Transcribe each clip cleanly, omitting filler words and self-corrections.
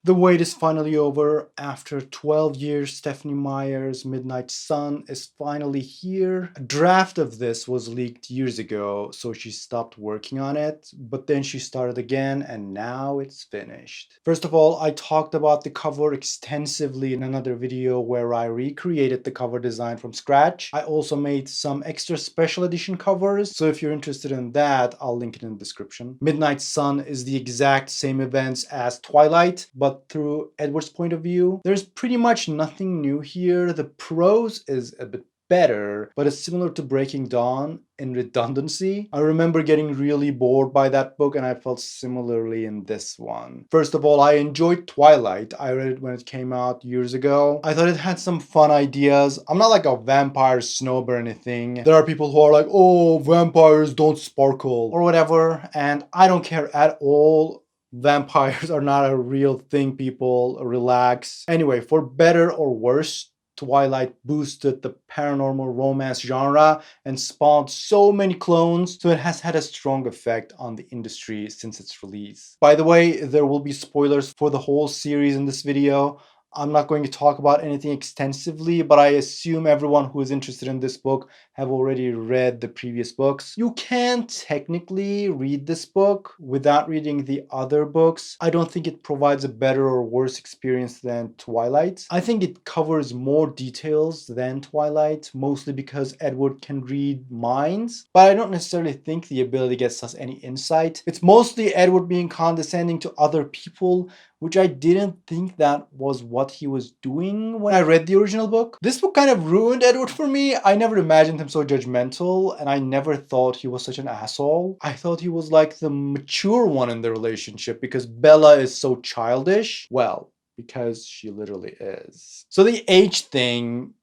The wait is finally over. After 12 years, Stephenie Meyer's Midnight Sun is finally here. A draft of this was leaked years ago, so she stopped working on it, but then she started again, and now it's finished. First of all, I talked about the cover extensively in another video where I recreated the cover design from scratch. I also made some extra special edition covers, so if you're interested in that, I'll link it in the description. Midnight Sun is the exact same events as Twilight, but through Edward's point of view. There's pretty much nothing new here. The prose is a bit better, but it's similar to Breaking Dawn in redundancy. I remember getting really bored by that book, and I felt similarly in this one. First of all, I enjoyed Twilight. I read it when it came out years ago. I thought it had some fun ideas. I'm not like a vampire snob or anything. There are people who are like, oh, vampires don't sparkle or whatever, and I don't care at all. Vampires are not a real thing, people. Relax. Anyway, for better or worse, Twilight boosted the paranormal romance genre and spawned so many clones, so it has had a strong effect on the industry since its release. By the way, there will be spoilers for the whole series in this video. I'm not going to talk about anything extensively, but I assume everyone who is interested in this book have already read the previous books. You can technically read this book without reading the other books. I don't think it provides a better or worse experience than Twilight. I think it covers more details than Twilight, mostly because Edward can read minds, but I don't necessarily think the ability gets us any insight. It's mostly Edward being condescending to other people, which I didn't think that was what he was doing when I read the original book. This book kind of ruined Edward for me. I never imagined him so judgmental, and I never thought he was such an asshole. I thought he was like the mature one in the relationship because Bella is so childish. Well, because she literally is. So the age thing,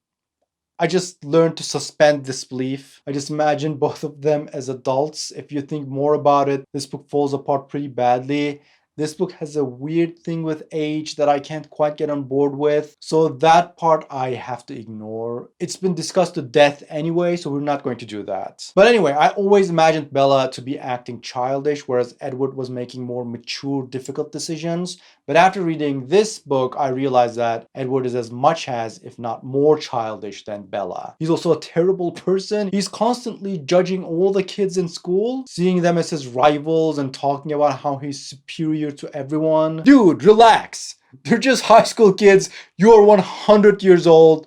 I just learned to suspend disbelief. I just imagine both of them as adults. If you think more about it, this book falls apart pretty badly. This book has a weird thing with age that I can't quite get on board with, so that part I have to ignore. It's been discussed to death anyway, so we're not going to do that. But anyway, I always imagined Bella to be acting childish, whereas Edward was making more mature, difficult decisions. But after reading this book, I realized that Edward is as much as, if not more, childish than Bella. He's also a terrible person. He's constantly judging all the kids in school, seeing them as his rivals and talking about how he's superior to everyone. Dude, relax. They're just high school kids. You're 100 years old.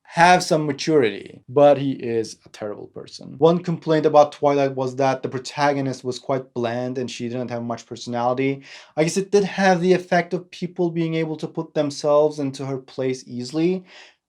Have some maturity. But he is a terrible person. One complaint about Twilight was that the protagonist was quite bland and she didn't have much personality. I guess it did have the effect of people being able to put themselves into her place easily.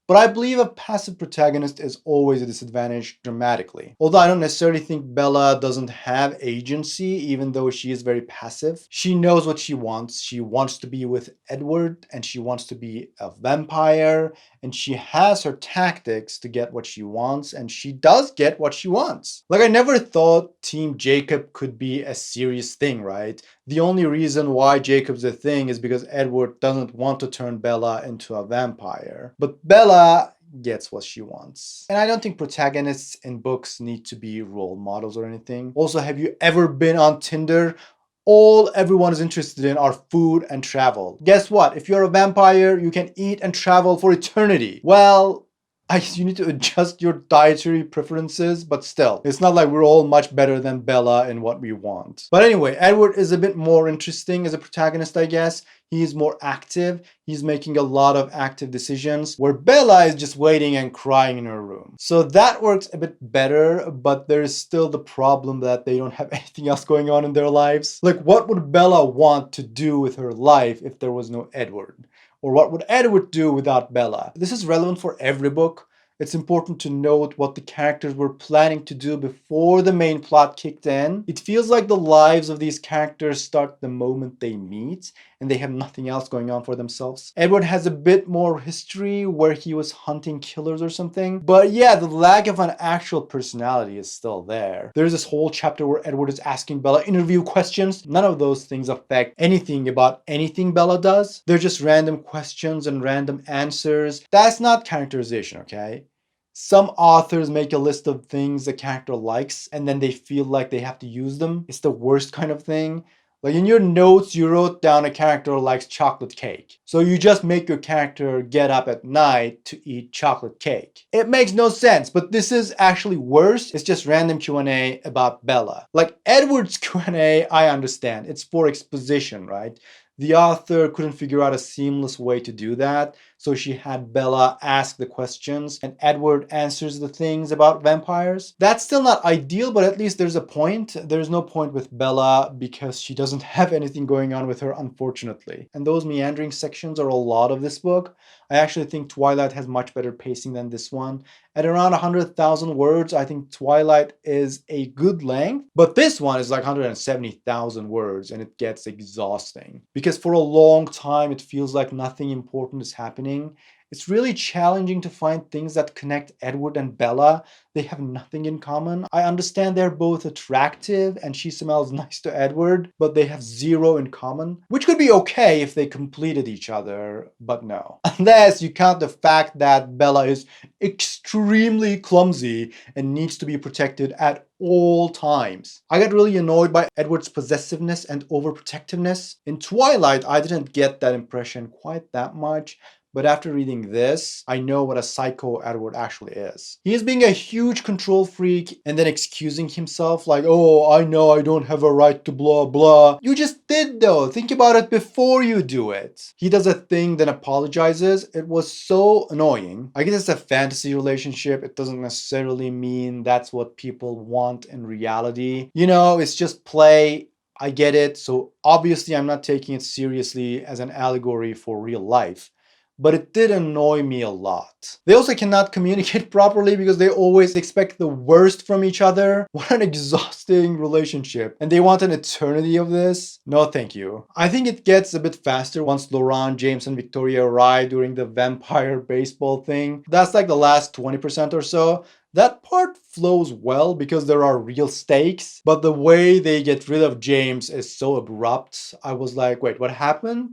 But I believe a passive protagonist is always a disadvantage dramatically. Although I don't necessarily think Bella doesn't have agency, even though she is very passive. She knows what she wants. She wants to be with Edward, and she wants to be a vampire, and she has her tactics to get what she wants, and she does get what she wants. Like, I never thought Team Jacob could be a serious thing, right? The only reason why Jacob's a thing is because Edward doesn't want to turn Bella into a vampire. But Bella gets what she wants. And I don't think protagonists in books need to be role models or anything. Also, have you ever been on Tinder? All everyone is interested in are food and travel. Guess what? If you're a vampire, you can eat and travel for eternity. Well, I guess you need to adjust your dietary preferences, but still, it's not like we're all much better than Bella in what we want. But anyway, Edward is a bit more interesting as a protagonist, I guess. He's more active. He's making a lot of active decisions, where Bella is just waiting and crying in her room. So that works a bit better, but there's still the problem that they don't have anything else going on in their lives. Like, what would Bella want to do with her life if there was no Edward? Or what would Edward do without Bella? This is relevant for every book. It's important to note what the characters were planning to do before the main plot kicked in. It feels like the lives of these characters start the moment they meet, and they have nothing else going on for themselves. Edward has a bit more history where he was hunting killers or something. But yeah, the lack of an actual personality is still there. There's this whole chapter where Edward is asking Bella interview questions. None of those things affect anything about anything Bella does. They're just random questions and random answers. That's not characterization, okay? Some authors make a list of things a character likes and then they feel like they have to use them. It's the worst kind of thing. Like in your notes, you wrote down a character likes chocolate cake. So you just make your character get up at night to eat chocolate cake. It makes no sense, but this is actually worse. It's just random Q&A about Bella. Like Edward's Q&A, I understand. It's for exposition, right? The author couldn't figure out a seamless way to do that, so she had Bella ask the questions and Edward answers the things about vampires. That's still not ideal, but at least there's a point. There's no point with Bella because she doesn't have anything going on with her, unfortunately. And those meandering sections are a lot of this book. I actually think Twilight has much better pacing than this one. At around 100,000 words, I think Twilight is a good length, but this one is like 170,000 words and it gets exhausting. Because for a long time, it feels like nothing important is happening. It's really challenging to find things that connect Edward and Bella. They have nothing in common. I understand they're both attractive and she smells nice to Edward, but they have zero in common, which could be okay if they completed each other, but no. Unless you count the fact that Bella is extremely clumsy and needs to be protected at all times. I got really annoyed by Edward's possessiveness and overprotectiveness. In Twilight, I didn't get that impression quite that much. But after reading this, I know what a psycho Edward actually is. He is being a huge control freak and then excusing himself like, oh, I know I don't have a right to blah blah. You just did though. Think about it before you do it. He does a thing, then apologizes. It was so annoying. I guess it's a fantasy relationship. It doesn't necessarily mean that's what people want in reality. You know, it's just play. I get it. So obviously I'm not taking it seriously as an allegory for real life. But it did annoy me a lot. They also cannot communicate properly because they always expect the worst from each other. What an exhausting relationship. And they want an eternity of this? No, thank you. I think it gets a bit faster once Laurent, James, and Victoria arrive during the vampire baseball thing. That's like the last 20% or so. That part flows well because there are real stakes, but the way they get rid of James is so abrupt. I was like, wait, what happened?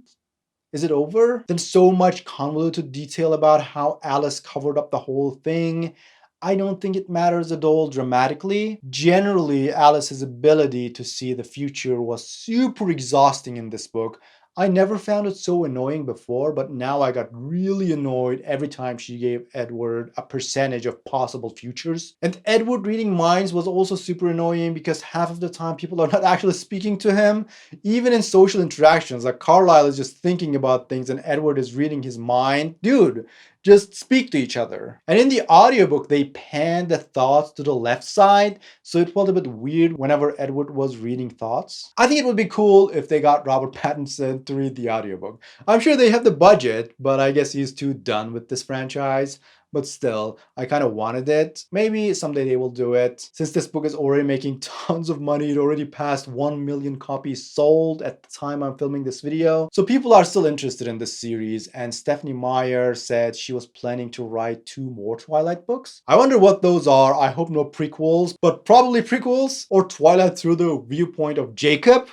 Is it over? Then so much convoluted detail about how Alice covered up the whole thing. I don't think it matters at all dramatically. Generally, Alice's ability to see the future was super exhausting in this book. I never found it so annoying before, but now I got really annoyed every time she gave Edward a percentage of possible futures. And Edward reading minds was also super annoying because half of the time people are not actually speaking to him. Even in social interactions, like Carlisle is just thinking about things and Edward is reading his mind. Dude, just speak to each other. And in the audiobook, they panned the thoughts to the left side, so it felt a bit weird whenever Edward was reading thoughts. I think it would be cool if they got Robert Pattinson to read the audiobook. I'm sure they have the budget, but I guess he's too done with this franchise. But still, I kind of wanted it. Maybe someday they will do it. Since this book is already making tons of money, it already passed 1 million copies sold at the time I'm filming this video. So people are still interested in this series, and Stephenie Meyer said she was planning to write 2 more Twilight books. I wonder what those are. I hope no prequels, but probably prequels, or Twilight through the viewpoint of Jacob.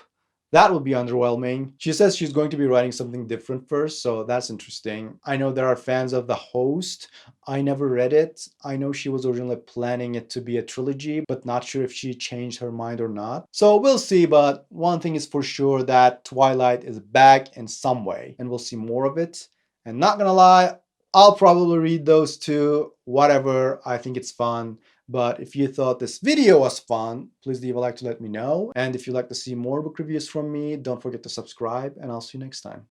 That would be underwhelming. She says she's going to be writing something different first, so that's interesting. I know there are fans of The Host. I never read it. I know she was originally planning it to be a trilogy, but not sure if she changed her mind or not. So we'll see, but one thing is for sure, that Twilight is back in some way, and we'll see more of it. And not gonna lie, I'll probably read those 2, whatever. I think it's fun. But if you thought this video was fun, please leave a like to let me know. And if you'd like to see more book reviews from me, don't forget to subscribe, and I'll see you next time.